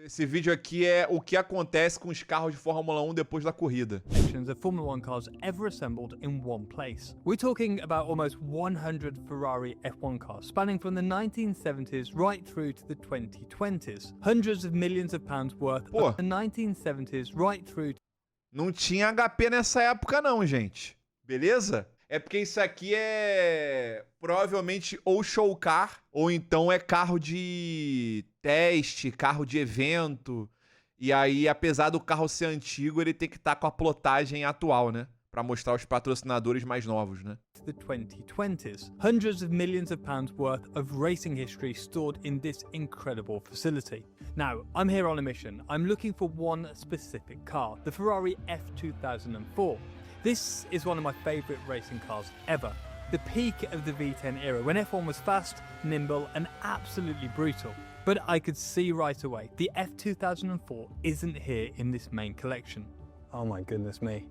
Esse vídeo aqui é o que acontece com os carros de Fórmula 1 depois da corrida. Of Formula One cars ever assembled in one place. We're talking about almost 100 Ferrari F1 cars, spanning from the 1970s right through to the 2020s. Hundreds of millions of pounds worth Pô, of the 1970s right through to... Não tinha HP nessa época não, gente. Beleza? É porque isso aqui é provavelmente ou show car, ou então é carro de teste, carro de evento. E aí, apesar do carro ser antigo, ele tem que estar com a plotagem atual, né? Pra mostrar os patrocinadores mais novos, né? The 2020s. Hundreds of millions of pounds worth of racing history stored in this incredible facility. Now, I'm here on a mission. I'm looking for one specific car, the Ferrari F2004. This is one of my favourite racing cars ever. The peak of the V10 era, when F1 was fast, nimble and absolutely brutal. But I could see right away, the F2004 isn't here in this main collection. Oh my goodness me.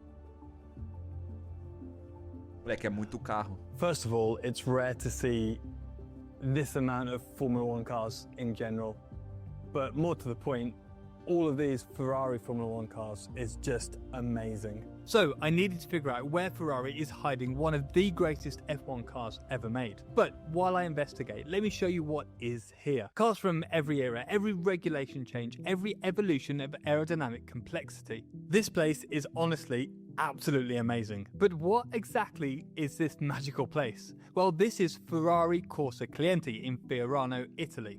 Moleque, é muito carro. First of all, it's rare to see this amount of Formula One cars in general. But more to the point, all of these Ferrari Formula One cars is just amazing. So I needed to figure out where Ferrari is hiding one of the greatest F1 cars ever made. But while I investigate, let me show you what is here. Cars from every era, every regulation change, every evolution of aerodynamic complexity. This place is honestly absolutely amazing. But what exactly is this magical place? Well, this is Ferrari Corsa Clienti in Fiorano, Italy.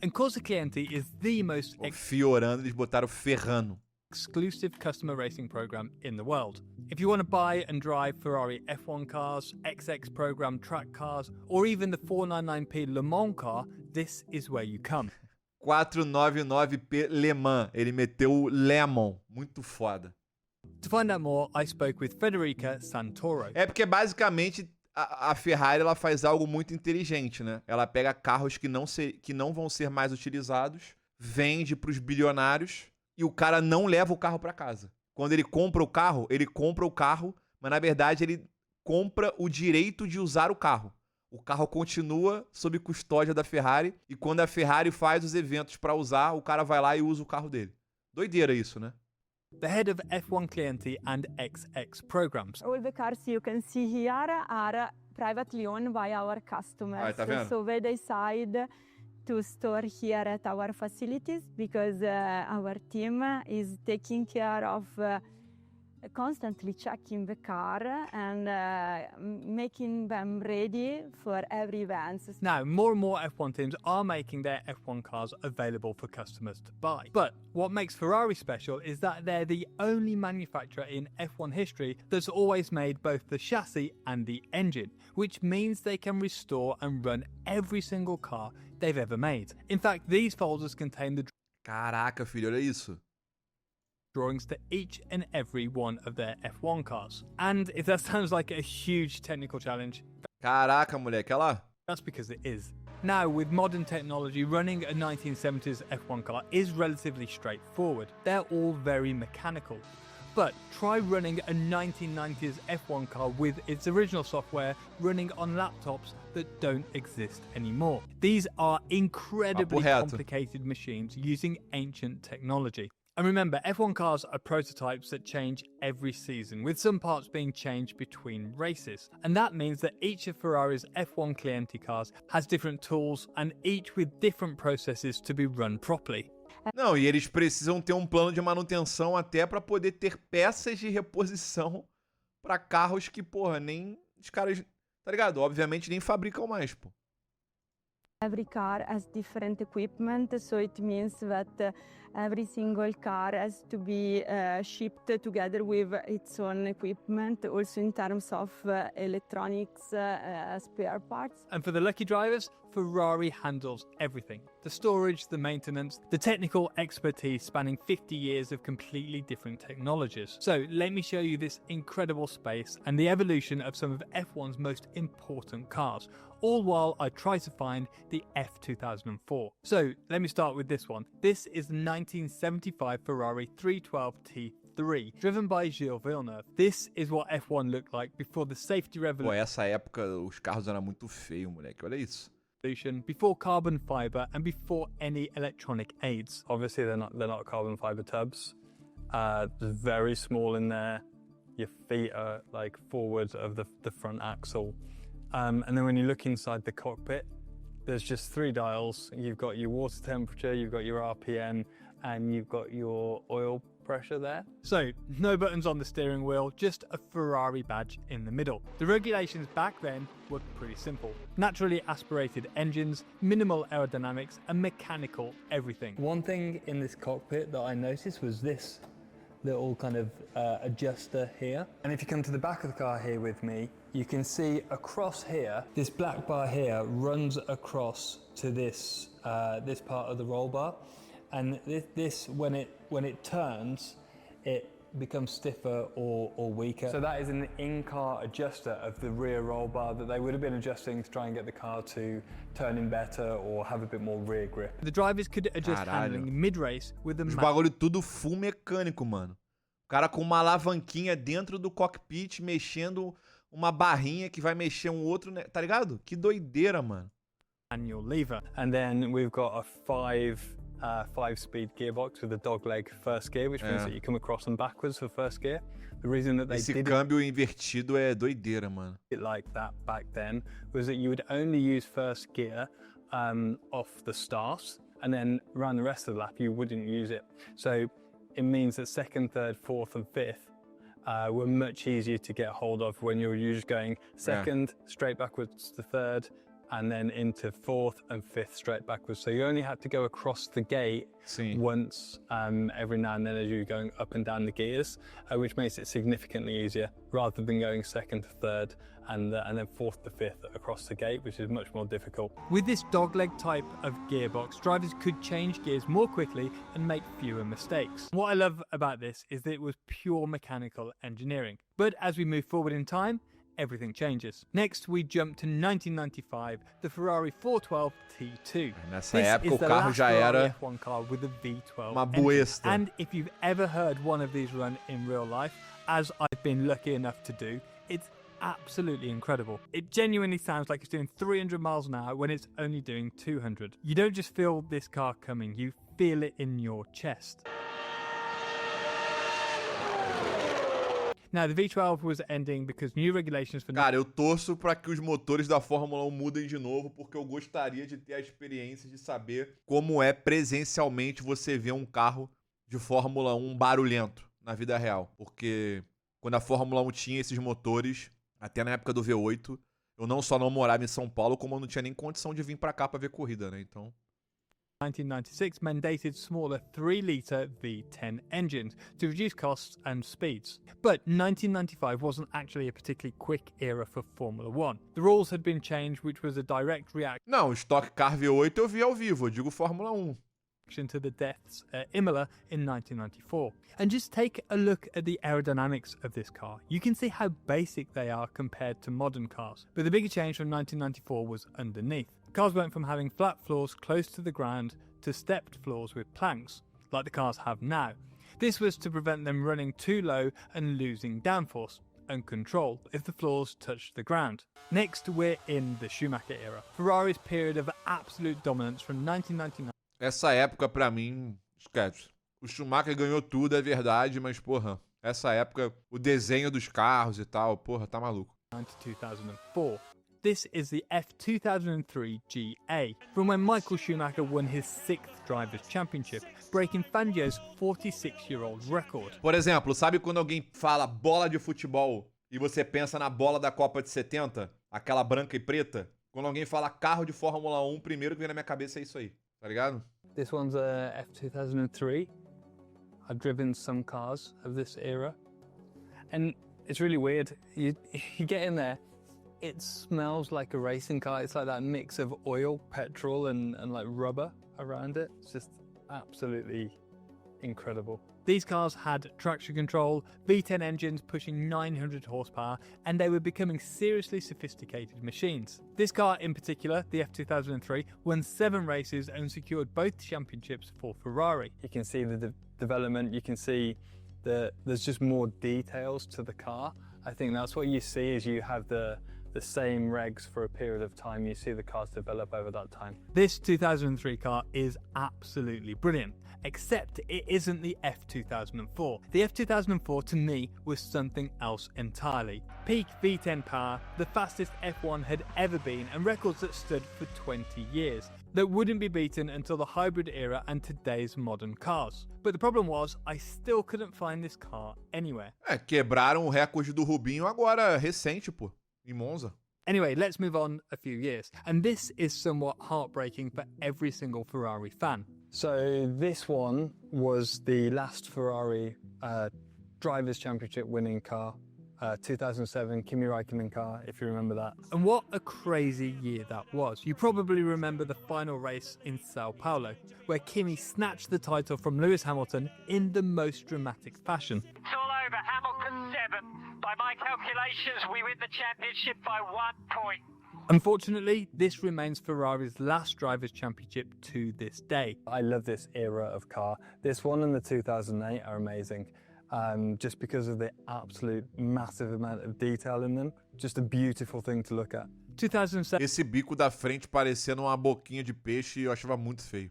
And Corsa Clienti is the most Fiorano, eles botaram Ferrano. exclusive customer racing program in the world. If you want to buy and drive Ferrari F1 cars, XX program track cars, or even the 499p Le Mans car, this is where you come. 499p Le Mans. Ele meteu o Lemon. Muito foda. To find out more, I spoke with Federica Santoro. É porque basicamente a Ferrari ela faz algo muito inteligente, né? Ela pega carros que não vão ser mais utilizados, vende para os bilionários e o cara não leva o carro para casa. Quando ele compra o carro, mas na verdade ele compra o direito de usar o carro. O carro continua sob custódia da Ferrari e quando a Ferrari faz os eventos para usar, o cara vai lá e usa o carro dele. Doideira isso, né? The head of F1 Clienti and XX programs. All the cars you can see here are privately owned by our customers. tá vendo? So they decide to store here at our facilities because our team is taking care of constantly checking the car and making them ready for every event. Now, more and more F1 teams are making their F1 cars available for customers to buy. But what makes Ferrari special is that they're the only manufacturer in F1 history that's always made both the chassis and the engine, which means they can restore and run every single car they've ever made. In fact, these folders contain the Caraca, filho, olha isso. drawings to each and every one of their F1 cars. And if that sounds like a huge technical challenge, Caraca, moleque, olha lá. that's because it is. Now, with modern technology, running a 1970s F1 car is relatively straightforward. They're all very mechanical. But try running a 1990s F1 car with its original software running on laptops that don't exist anymore. These are incredibly Papo reto. complicated machines using ancient technology. And remember, F1 cars are prototypes that change every season, with some parts being changed between races. And that means that each of Ferrari's F1 Clienti cars has different tools and each with different processes to be run properly. Não, e eles precisam ter um plano de manutenção até pra poder ter peças de reposição pra carros que, porra, nem os caras, tá ligado? Obviamente nem fabricam mais, pô. Every car has different equipment, so it means that every single car has to be shipped together with its own equipment, also in terms of electronics, spare parts. And for the lucky drivers, Ferrari handles everything. The storage, the maintenance, the technical expertise spanning 50 years of completely different technologies. So let me show you this incredible space and the evolution of some of F1's most important cars, all while I try to find the F2004. So let me start with this one. This is the 1975 Ferrari 312T3, driven by Gilles Villeneuve. This is what F1 looked like before the safety Pô, revolution. essa época os carros eram muito feios, moleque. Olha isso. solution before carbon fiber and before any electronic aids. Obviously, they're not carbon fiber tubs. They're very small in there. Your feet are like forward of the front axle. And then when you look inside the cockpit, there's just 3 dials. You've got your water temperature, you've got your RPM, and you've got your oil pressure there. So no buttons on the steering wheel, just a Ferrari badge in the middle. The regulations back then were pretty simple. Naturally aspirated engines, minimal aerodynamics, and mechanical everything. One thing in this cockpit that I noticed was this little kind of adjuster here. And if you come to the back of the car here with me, you can see across here, this black bar here runs across to this this part of the roll bar. And this when it turns, it becomes stiffer or weaker. So that is an in-car adjuster of the rear roll bar that they would have been adjusting to try and get the car to turn in better or have a bit more rear grip. The drivers could adjust handling mid-race with the Os bagulho tudo full mecânico, mano. O cara com uma alavanquinha dentro do cockpit, mexendo uma barrinha que vai mexer um outro, tá ligado? Que doideira, mano. Manual lever. And then we've got a 5-speed gearbox with a dogleg first gear, which means that you come across them backwards for first gear. The reason that they Esse did câmbio invertido é doideira, mano. it like that back then was that you would only use first gear off the start, and then around the rest of the lap you wouldn't use it. So it means that second, third, fourth, and fifth were much easier to get hold of when you were just going second, straight backwards to third, and then into fourth and fifth straight backwards. So you only had to go across the gate once every now and then as you're going up and down the gears, which makes it significantly easier rather than going second to third and then fourth to fifth across the gate, which is much more difficult. With this dogleg type of gearbox, drivers could change gears more quickly and make fewer mistakes. What I love about this is that it was pure mechanical engineering. But as we move forward in time, everything changes. Next, we jump to 1995, the Ferrari 412 T2. Nessa época o carro já era F1 car with a V12 uma engine. buesta. And if you've ever heard one of these run in real life, as I've been lucky enough to do, it's absolutely incredible. It genuinely sounds like it's doing 300 miles an hour when it's only doing 200. You don't just feel this car coming, you feel it in your chest. Now, the V12 was ending because new regulations for... Cara, eu torço pra que os motores da Fórmula 1 mudem de novo, porque eu gostaria de ter a experiência de saber como é presencialmente você ver um carro de Fórmula 1 barulhento na vida real. Porque quando a Fórmula 1 tinha esses motores, até na época do V8, eu não só não morava em São Paulo, como eu não tinha nem condição de vir pra cá pra ver corrida, né? Então... 1996 mandated smaller 3-litre V10 engines to reduce costs and speeds. But 1995 wasn't actually a particularly quick era for Formula 1. The rules had been changed, which was a direct reaction Não, o Stock Car V8 eu vi ao vivo, eu digo Fórmula 1. to the deaths at Imola in 1994. And just take a look at the aerodynamics of this car. You can see how basic they are compared to modern cars. But the bigger change from 1994 was underneath. Cars went from having flat floors close to the ground to stepped floors with planks, like the cars have now. This was to prevent them running too low and losing downforce and control if the floors touched the ground. Next, we're in the Schumacher era, Ferrari's period of absolute dominance from 1999. Essa época, pra mim, esquece. O Schumacher ganhou tudo, é verdade, mas, porra, essa época, o desenho dos carros e tal, porra, tá maluco. To 2004. This is the F2003 GA, from when Michael Schumacher won his 6th Drivers' Championship, breaking Fangio's 46-year-old record. Por exemplo, sabe quando alguém fala bola de futebol e você pensa na bola da Copa de 70? Aquela branca e preta? Quando alguém fala carro de Fórmula 1, o primeiro que vem na minha cabeça é isso aí, tá ligado? This one's a F2003. I've driven some cars of this era, and it's really weird. You get in there, it smells like a racing car. It's like that mix of oil, petrol, and like rubber around it. It's just absolutely incredible. These cars had traction control, V10 engines pushing 900 horsepower, and they were becoming seriously sophisticated machines. This car in particular, the F2003, won 7 races and secured both championships for Ferrari. You can see the development, you can see there's just more details to the car. I think that's what you see is you have the the same regs for a period of time. You see the cars develop over that time. This 2003 car is absolutely brilliant, except it isn't the F2004. The F2004 to me was something else entirely. Peak V10 power, the fastest F1 had ever been, and records that stood for 20 years, that wouldn't be beaten until the hybrid era and today's modern cars. But the problem was, I still couldn't find this car anywhere. Quebraram o recorde do Rubinho agora, recente, pô, em Monza. Anyway, let's move on a few years. And this is somewhat heartbreaking for every single Ferrari fan. So this one was the last Ferrari Drivers' Championship winning car. 2007 Kimi Raikkonen car, if you remember that. And what a crazy year that was. You probably remember the final race in Sao Paulo, where Kimi snatched the title from Lewis Hamilton in the most dramatic fashion. It's all over. Hamilton 7. By my calculations, we win the championship by 1 point. Unfortunately, this remains Ferrari's last Drivers' Championship to this day. I love this era of car. This one and the 2008 are amazing. Just because of the absolute massive amount of detail in them. Just a beautiful thing to look at. 2007 Esse bico da frente parecendo uma boquinha de peixe, eu achava muito feio.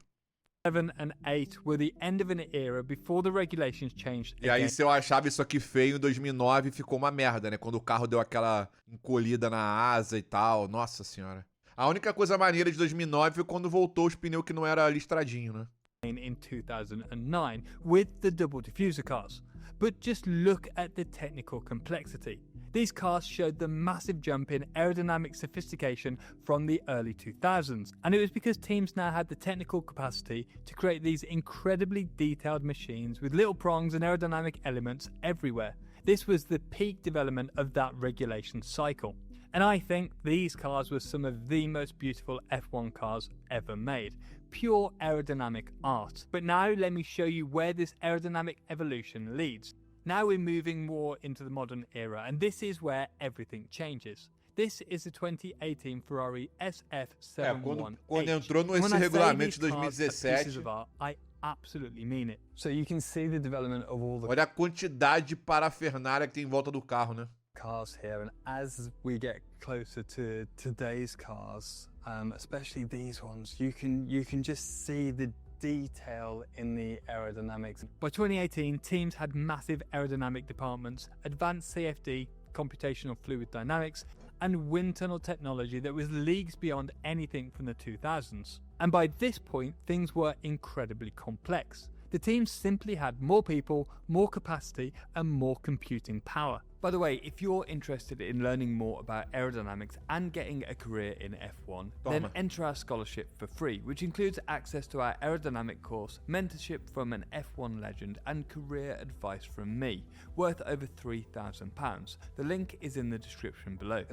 and 8 were the end of an era before the regulations changed E aí, again. se eu achava isso aqui feio em 2009, ficou uma merda, né? Quando o carro deu aquela encolhida na asa e tal. Nossa senhora. A única coisa maneira de 2009 foi quando voltou os pneus que não era listradinho, né? In 2009 with the double diffuser cars. But just look at the technical complexity. These cars showed the massive jump in aerodynamic sophistication from the early 2000s, and it was because teams now had the technical capacity to create these incredibly detailed machines with little prongs and aerodynamic elements everywhere. This was the peak development of that regulation cycle. And I think these cars were some of the most beautiful F1 cars ever made. Pure aerodynamic art. But now let me show you where this aerodynamic evolution leads. Now we're moving more into the modern era, and this is where everything changes. This is the 2018 Ferrari SF718. Quando entrou nesse regulamento de 2017... I absolutely mean it. So you can see the development of all the Olha a quantidade de parafernália que tem em volta do carro, né? cars here, and as we get closer to today's cars, especially these ones, you can just see the detail in the aerodynamics. By 2018, teams had massive aerodynamic departments, advanced CFD, computational fluid dynamics, and wind tunnel technology that was leagues beyond anything from the 2000s. And by this point, things were incredibly complex. The teams simply had more people, more capacity, and more computing power. By the way, if you're interested in learning more about aerodynamics and getting a career in F1, then enter our scholarship for free, which includes access to our aerodynamic course, mentorship from an F1 legend, and career advice from me, worth over £3,000. The link is in the description below.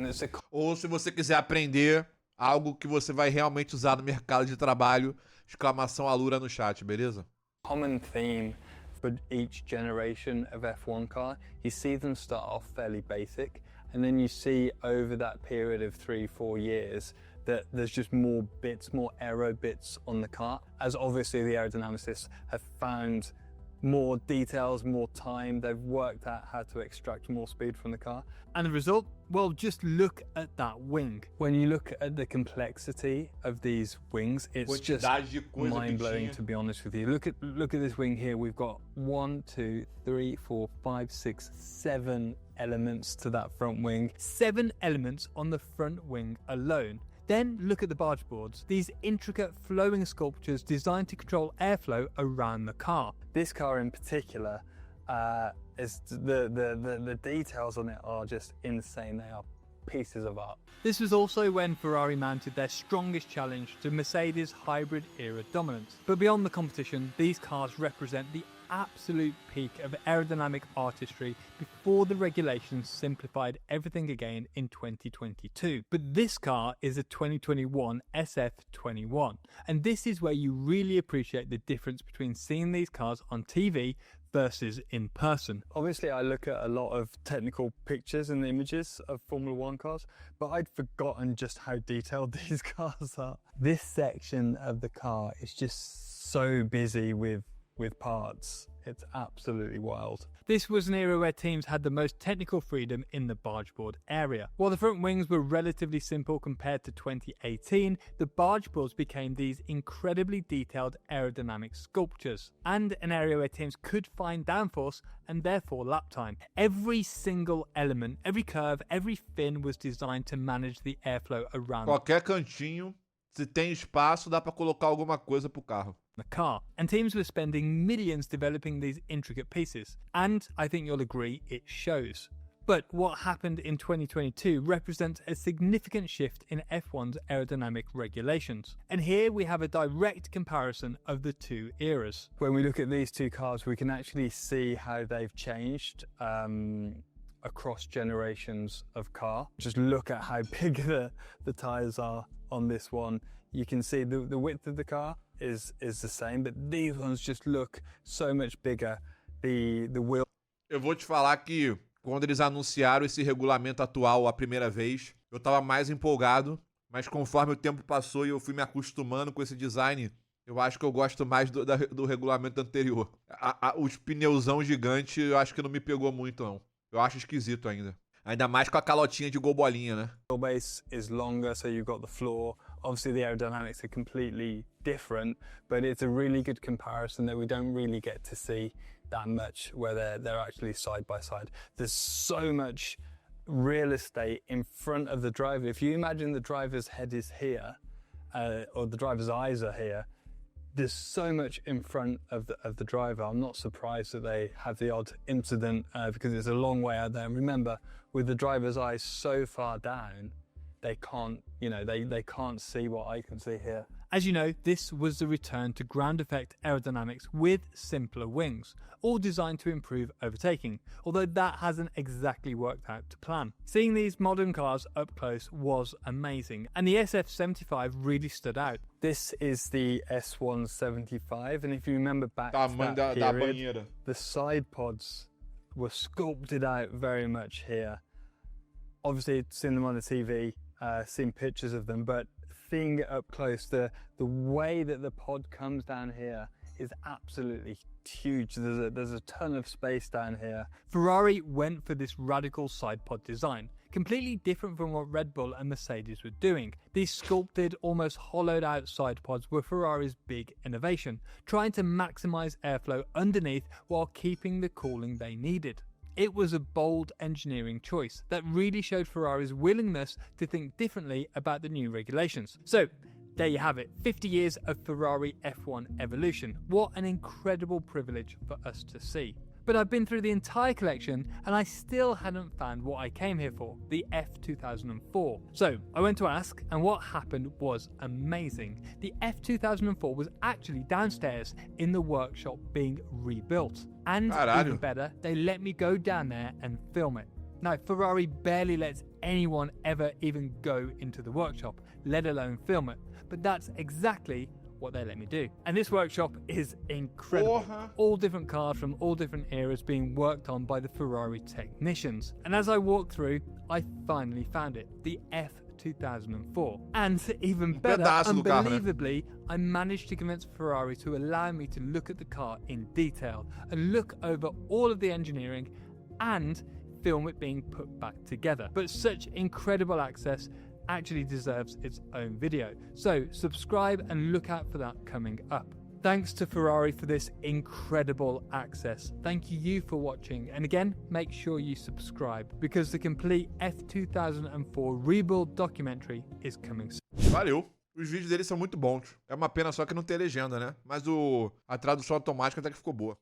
Ou se você quiser aprender algo que você vai realmente usar no mercado de trabalho, exclamação Alura no chat, beleza? Common theme for each generation of F1 car. You see them start off fairly basic, and then you see over that period of 3-4 years that there's just more bits, more aero bits on the car, as obviously the aerodynamicists have found more details, more time. They've worked out how to extract more speed from the car. And the result? Well, just look at that wing. When you look at the complexity of these wings, it's just mind-blowing, to be honest with you. Look at this wing here. We've got 1, 2, 3, 4, 5, 6, 7 elements to that front wing. 7 elements on the front wing alone. Then look at the barge boards, these intricate flowing sculptures designed to control airflow around the car. This car in particular, is the details on it are just insane. They are pieces of art. This was also when Ferrari mounted their strongest challenge to Mercedes' hybrid era dominance. But beyond the competition, these cars represent the absolute peak of aerodynamic artistry before the regulations simplified everything again in 2022. But this car is a 2021 SF21, and this is where you really appreciate the difference between seeing these cars on TV versus in person. Obviously, I look at a lot of technical pictures and images of Formula One cars, but I'd forgotten just how detailed these cars are. This section of the car is just so busy with parts. It's absolutely wild. This was an era where teams had the most technical freedom in the bargeboard area. While the front wings were relatively simple compared to 2018, the bargeboards became these incredibly detailed aerodynamic sculptures, and an area where teams could find downforce and therefore lap time. Every single element, every curve, every fin was designed to manage the airflow around Qualquer cantinho, se tem espaço, dá pra colocar alguma coisa pro carro. the car, and teams were spending millions developing these intricate pieces, and I think you'll agree it shows. But what happened in 2022 represents a significant shift in F1's aerodynamic regulations, and here we have a direct comparison of the two eras. When we look at these two cars, we can actually see how they've changed across generations of car. Just look at how big the tyres are on this one. You can see the width of the car is the same, but these ones just look so much bigger. The wheel. Eu vou te falar que quando eles anunciaram esse regulamento atual a primeira vez, eu tava mais empolgado, mas conforme o tempo passou e eu fui me acostumando com esse design, eu acho que eu gosto mais do regulamento anterior. Os pneuzão gigante eu acho que não me pegou muito, não. Eu acho esquisito ainda. Ainda mais com a calotinha de gol bolinha, né? The wheelbase is longer, so you've got the floor. Obviously the aerodynamics are completely different, but it's a really good comparison that we don't really get to see that much where they're actually side by side. There's so much real estate in front of the driver. If you imagine the driver's head is here, or the driver's eyes are here, there's so much in front of the driver. I'm not surprised that they have the odd incident because it's a long way out there. And remember, with the driver's eyes so far down, they can't, they can't see what I can see here. As you know, this was the return to ground effect aerodynamics with simpler wings, all designed to improve overtaking, although that hasn't exactly worked out to plan. Seeing these modern cars up close was amazing, and the SF75 really stood out. This is the S175, and if you remember back to Tamanho that da period, banheira. the side pods were sculpted out very much here. Obviously, seen them on the TV, seen pictures of them, but seeing it up close, the way that the pod comes down here is absolutely huge. There's a ton of space down here. Ferrari went for this radical side pod design, completely different from what Red Bull and Mercedes were doing. These sculpted, almost hollowed out side pods were Ferrari's big innovation, trying to maximize airflow underneath while keeping the cooling they needed. It was a bold engineering choice that really showed Ferrari's willingness to think differently about the new regulations. So, there you have it, 50 years of Ferrari F1 evolution. What an incredible privilege for us to see. But I've been through the entire collection and I still hadn't found what I came here for, the F2004. So I went to ask, and what happened was amazing. The F2004 was actually downstairs in the workshop being rebuilt. And even better, they let me go down there and film it. Now, Ferrari barely lets anyone ever even go into the workshop, let alone film it. But that's exactly what they let me do. And this workshop is incredible. All different cars from all different eras being worked on by the Ferrari technicians. And as I walked through, I finally found it, the F2004. And even better, unbelievably, I managed to convince Ferrari to allow me to look at the car in detail and look over all of the engineering and film it being put back together. But such incredible access actually deserves its own video. So subscribe and look out for that coming up. Thanks to Ferrari for this incredible access. Thank you for watching, and again, make sure you subscribe because the complete F2004 rebuild documentary is coming soon. Valeu. Os vídeos deles são muito bons. É uma pena só que não tem legenda, né? Mas a tradução automática até que ficou boa.